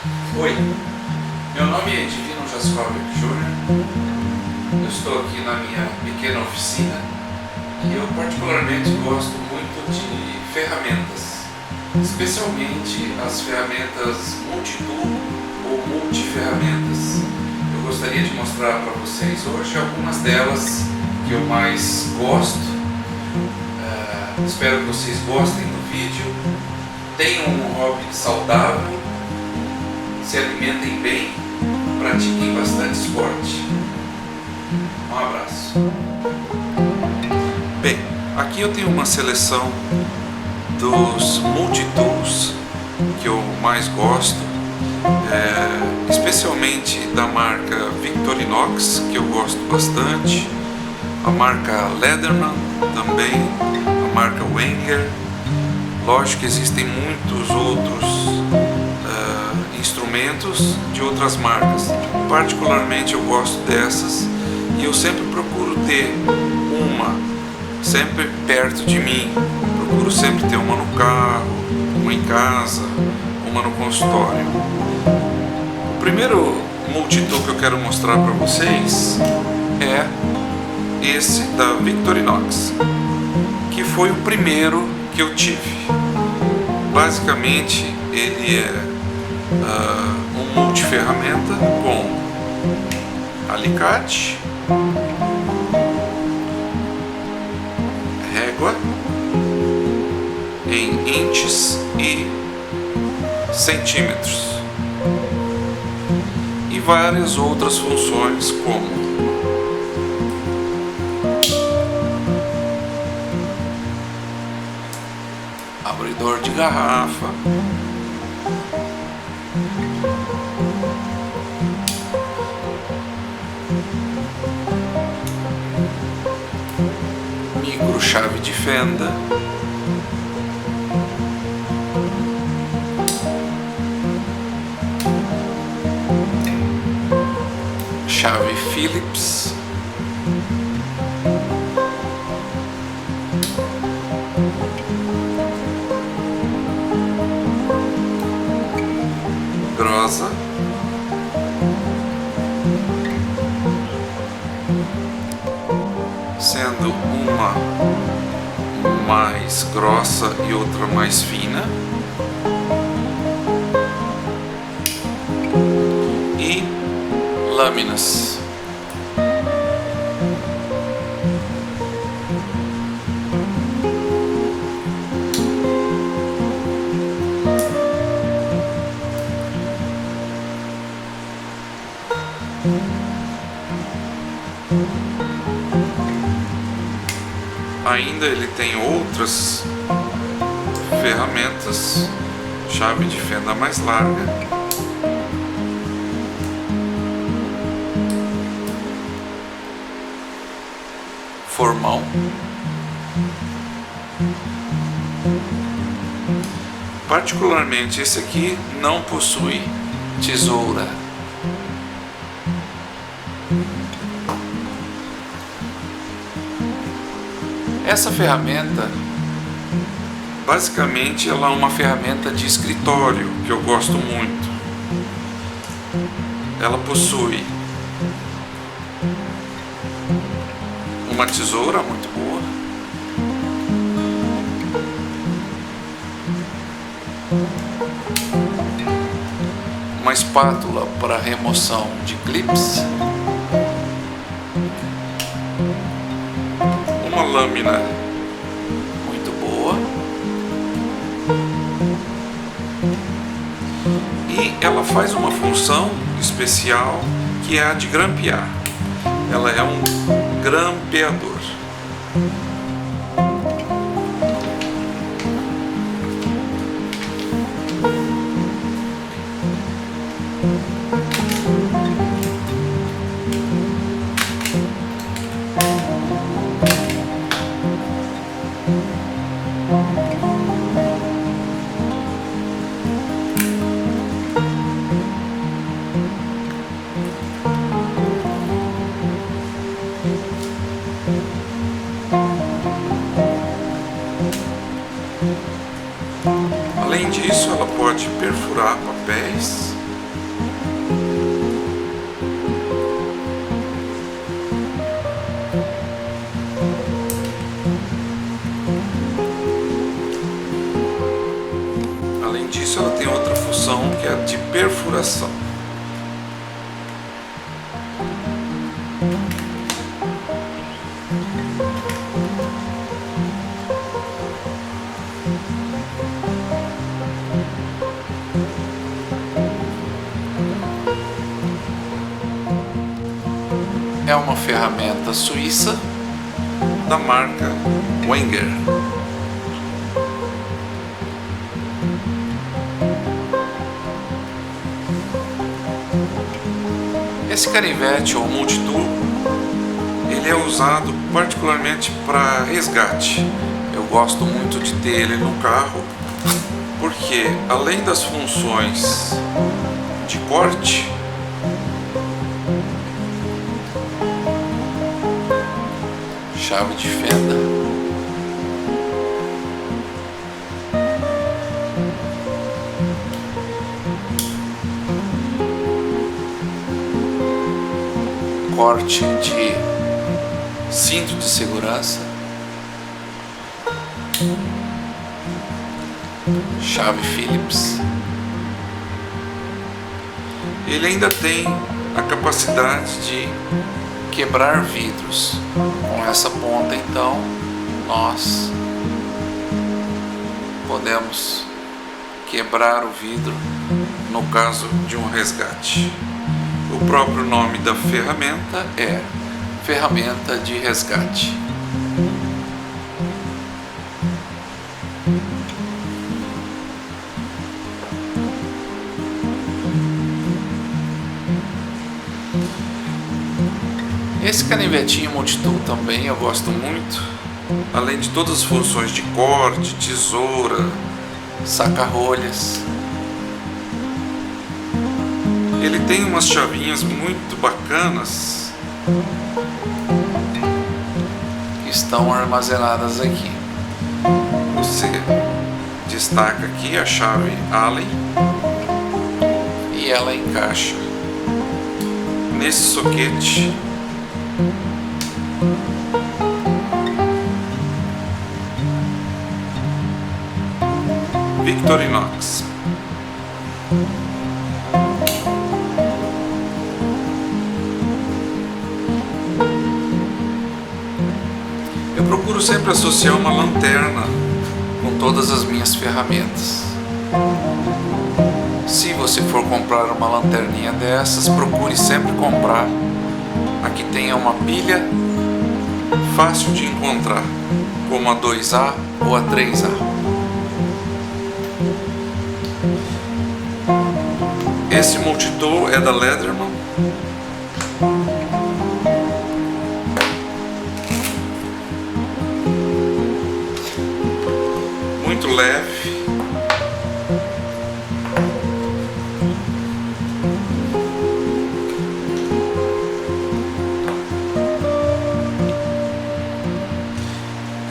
Oi, meu nome é Divino Jaskovic Jr. Eu estou aqui na minha pequena oficina e eu particularmente gosto muito de ferramentas, especialmente as ferramentas multitool ou multiferramentas. Eu gostaria de mostrar para vocês hoje algumas delas que eu mais gosto. Espero que vocês gostem do vídeo, tenham um hobby saudável, se alimentem bem, pratiquem bastante esporte. Um abraço. Bem, aqui eu tenho uma seleção dos multitools que eu mais gosto, especialmente da marca Victorinox, que eu gosto bastante, a marca Leatherman também, a marca Wenger. Lógico que existem muitos outros instrumentos de outras marcas. Particularmente eu gosto dessas e eu sempre procuro ter uma sempre perto de mim. Procuro sempre ter uma no carro, uma em casa, uma no consultório. O primeiro multitool que eu quero mostrar para vocês é esse da Victorinox, que foi o primeiro que eu tive. Basicamente ele é um multiferramenta com alicate, régua em inches e centímetros e várias outras funções como abridor de garrafa, micro chave de fenda, chave Phillips, grossa, sendo uma mais grossa e outra mais fina, e lâminas. Ainda ele tem outras ferramentas, chave de fenda mais larga, formão, particularmente esse aqui não possui tesoura. Essa ferramenta, basicamente, ela é uma ferramenta de escritório que eu gosto muito. Ela possui uma tesoura muito boa, uma espátula para remoção de clips, uma lâmina muito boa e ela faz uma função especial que é a de grampear. Ela é um grampeador. Além disso, ela pode perfurar papéis área de perfuração. É uma ferramenta suíça da marca Wenger. Esse canivete ou multitool, ele é usado particularmente para resgate. Eu gosto muito de ter ele no carro, porque além das funções de corte, chave de fenda, corte de cinto de segurança, chave Phillips. Ele ainda tem a capacidade de quebrar vidros. Com essa ponta, então, nós podemos quebrar o vidro no caso de um resgate. O próprio nome da ferramenta é ferramenta de resgate. Esse canivetinho multitool também eu gosto muito, além de todas as funções de corte, tesoura, saca-rolhas. Ele tem umas chavinhas muito bacanas que estão armazenadas aqui. Você destaca aqui a chave Allen e ela encaixa nesse soquete. Victorinox. Eu procuro sempre associar uma lanterna com todas as minhas ferramentas. Se você for comprar uma lanterninha dessas, procure sempre comprar a que tenha uma pilha fácil de encontrar, como a 2A ou a 3A. Esse multitool é da Leatherman. Muito leve.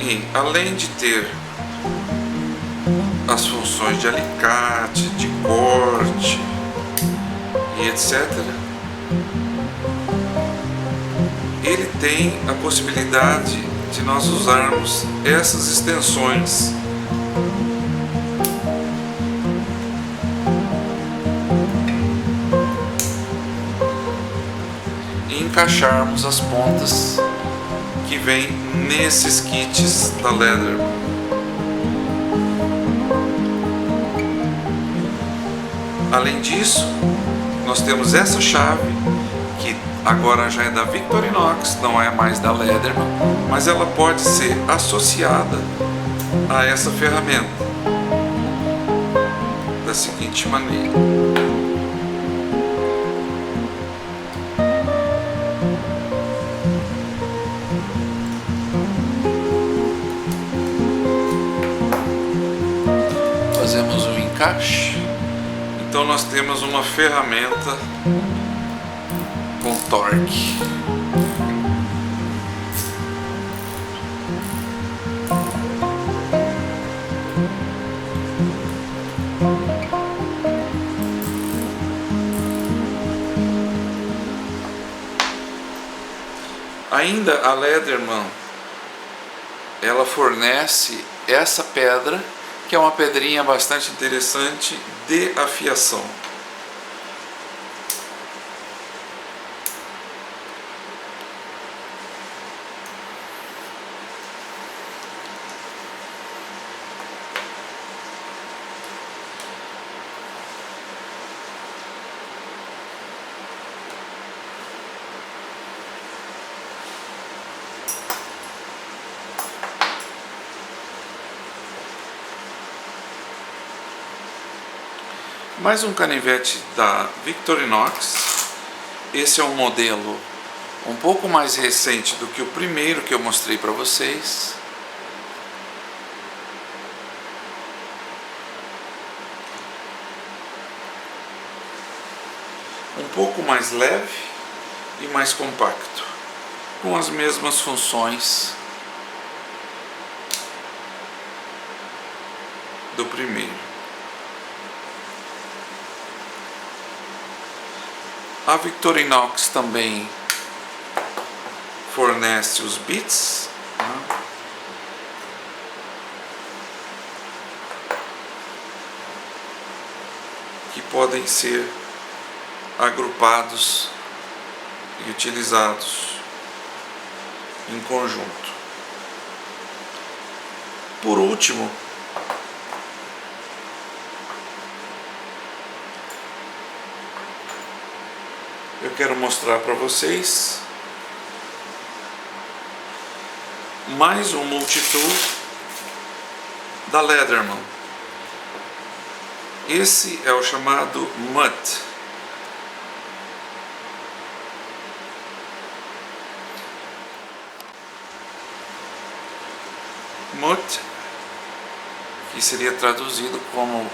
E além de ter as funções de alicate, de corte e etc., ele tem a possibilidade de nós usarmos essas extensões e encaixarmos as pontas que vem nesses kits da Leatherman. Além disso, nós temos essa chave que agora já é da Victorinox, não é mais da Leatherman, mas ela pode ser associada a essa ferramenta da seguinte maneira. Fazemos o encaixe. Então nós temos uma ferramenta com torque. Ainda a Leatherman, ela fornece essa pedra, que é uma pedrinha bastante interessante de afiação. Mais um canivete da Victorinox. Esse é um modelo um pouco mais recente do que o primeiro que eu mostrei para vocês. Um pouco mais leve e mais compacto, com as mesmas funções do primeiro. A Victorinox também fornece os bits, que podem ser agrupados e utilizados em conjunto. Por último, eu quero mostrar para vocês mais um multitool da Leatherman. Esse é o chamado MUT. MUT, que seria traduzido como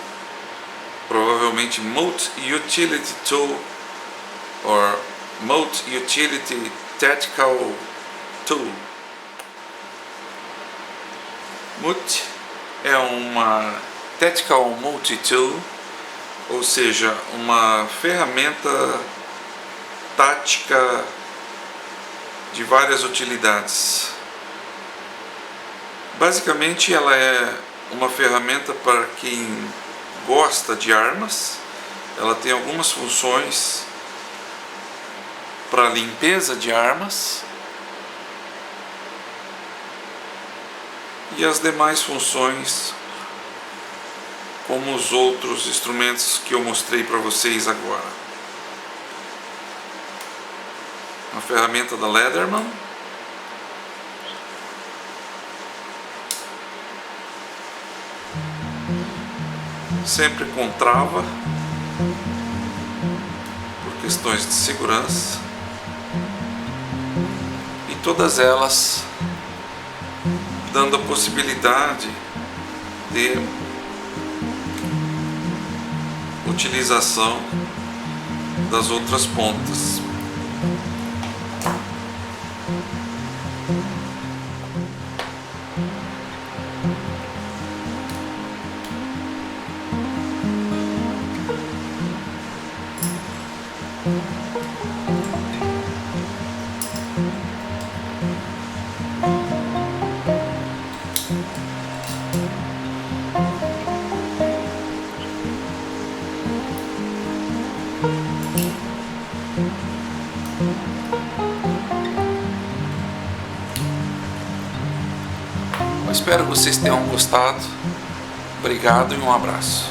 provavelmente Multi-Utility Tool or Multi-Utility Tactical Tool. MUT é uma Tactical Multi-Tool, ou seja, uma ferramenta tática de várias utilidades. Basicamente, ela é uma ferramenta para quem gosta de armas. Ela tem algumas funções para limpeza de armas e as demais funções como os outros instrumentos que eu mostrei para vocês agora. Uma ferramenta da Leatherman. Sempre com trava, por questões de segurança, e todas elas dando a possibilidade de utilização das outras pontas. Eu espero que vocês tenham gostado. Obrigado e um abraço.